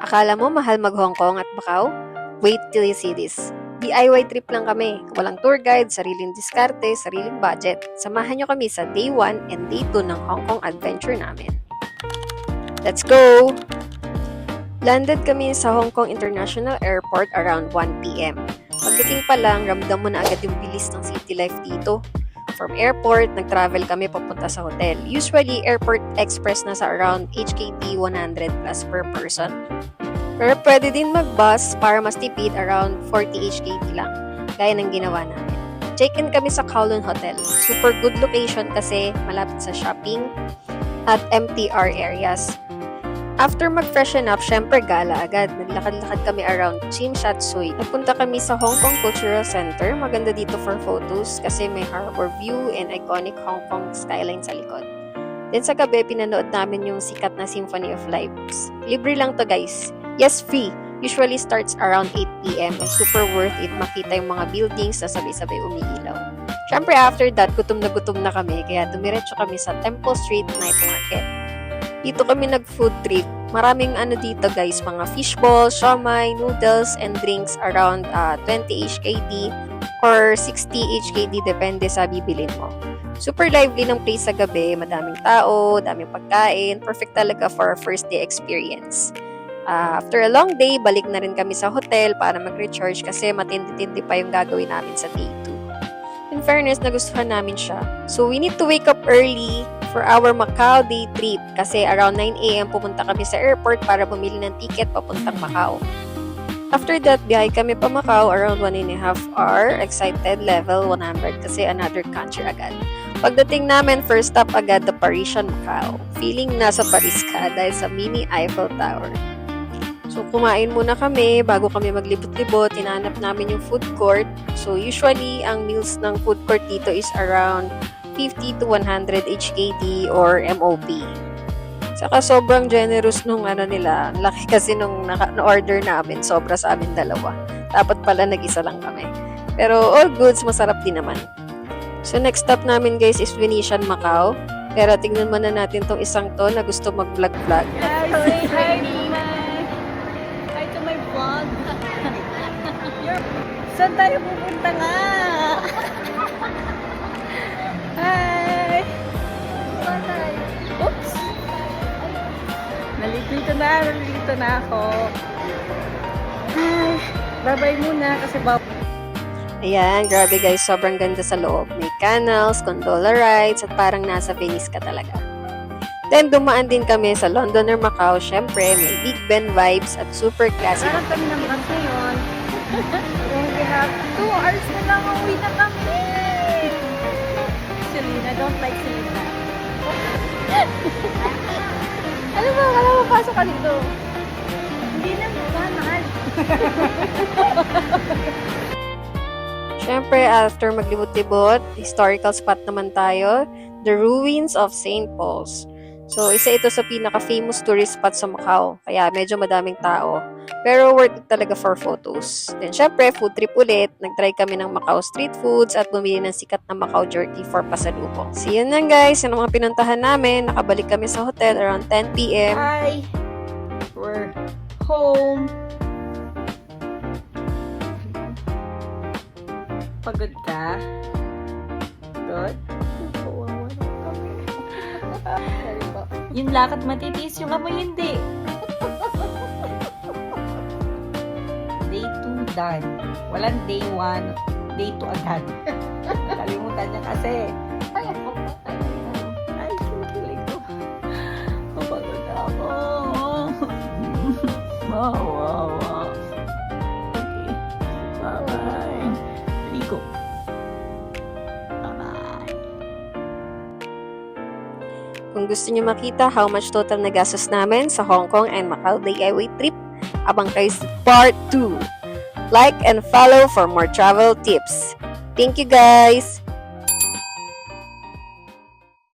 Akala mo mahal mag-Hong Kong at Macau? Wait till you see this. DIY trip lang kami. Walang tour guide, sariling diskarte, sariling budget. Samahan nyo kami sa day 1 and day 2 ng Hong Kong adventure namin. Let's go! Landed kami sa Hong Kong International Airport around 1 p.m. Pagdating pa lang, ramdam mo na agad yung bilis ng city life dito. From airport, nag-travel kami papunta sa hotel. Usually, airport express na sa around HKD 100 plus per person. Pero pwede din mag-bus para mas tipid around 40 HKD lang, gaya ng ginawa namin. Check-in kami sa Kowloon Hotel. Super good location kasi malapit sa shopping at MTR areas. After mag-freshen up, syempre gala agad. Naglakad-lakad kami around Tsim Shat Tsui. Nagpunta kami sa Hong Kong Cultural Center. Maganda dito for photos kasi may harbor view and iconic Hong Kong skyline sa likod. Then sa gabi, pinanood namin yung sikat na Symphony of Lights. Libre lang to guys. Yes, free. Usually starts around 8 p.m. and super worth it makita yung mga buildings na sabay-sabay umiilaw. Syempre after that, gutom na kami kaya dumiretso kami sa Temple Street Night Market. Dito kami nag-food trip. Maraming dito guys, mga fishball, siomai, noodles, and drinks around 20 HKD or 60 HKD depende sa bibilin mo. Super lively ng place sa gabi, madaming tao, daming pagkain, perfect talaga for our first day experience. After a long day, balik na rin kami sa hotel para mag-recharge kasi matindi-tindi pa yung gagawin namin sa day 2. In fairness, nagustuhan namin siya. So we need to wake up early for our Macau day trip kasi around 9 a.m. pumunta kami sa airport para bumili ng ticket papuntang Macau. After that, biyahe kami pa Macau around 1.5 hour, excited level 100 kasi another country agad. Pagdating namin, first stop agad the Parisian Macau. Feeling nasa Paris ka dahil sa mini Eiffel Tower. So, kumain muna kami bago kami maglibot-libot. Tinanap namin yung food court. So, usually, ang meals ng food court dito is around 50 to 100 HKD or MOP. Saka sobrang generous nung nila. Laki kasi nung na-order namin. Sobra sa amin dalawa. Dapat pala nag-isa lang kami. Pero all goods, masarap din naman. So, next stop namin guys is Venetian Macau. Pero tignan muna natin tong isang to na gusto mag-vlog-vlog. Hi to my vlog. Saan tayo pupunta nga? Hi! Oops! Nalilito na ako. Hi! Bye-bye muna kasi Ayan, grabe guys, sobrang ganda sa loob. May canals, gondola rides, at parang nasa Venice ka talaga. Then, dumaan din kami sa Londoner Macau. Syempre, may Big Ben vibes at super classic. parang kami ng bus ngayon. We have 2 hours na lang, uwi na kami! Selena, don't like Selena. Ano ba? Wala mo pasok ka dito. Hindi na mahal. Syempre, after maglibot-libot, historical spot naman tayo, the ruins of St. Paul's. So, isa ito sa pinaka-famous tourist spot sa Macau. Kaya medyo madaming tao. Pero worth it talaga for photos. Then, syempre, food trip ulit. Nag-try kami ng Macau street foods at bumili ng sikat na Macau jerky for pasalubong. So, yun lang guys. Yan ang mga pinuntahan namin. Nakabalik kami sa hotel around 10 p.m. Hi! We're home. Pagod ka? Good? Yung lakad matitiis, yung amoy hindi. Day 2 done. Walang day 1, day 2 agad. Kalimutan niya kasi. Ay, kilig ko. Mapagod ako. Wow. Okay. Bye-bye. Ligo. Kung gusto niyo makita how much total na gastos namin sa Hong Kong and Macau DIY trip, abang kayo sa part 2. Like and follow for more travel tips. Thank you guys!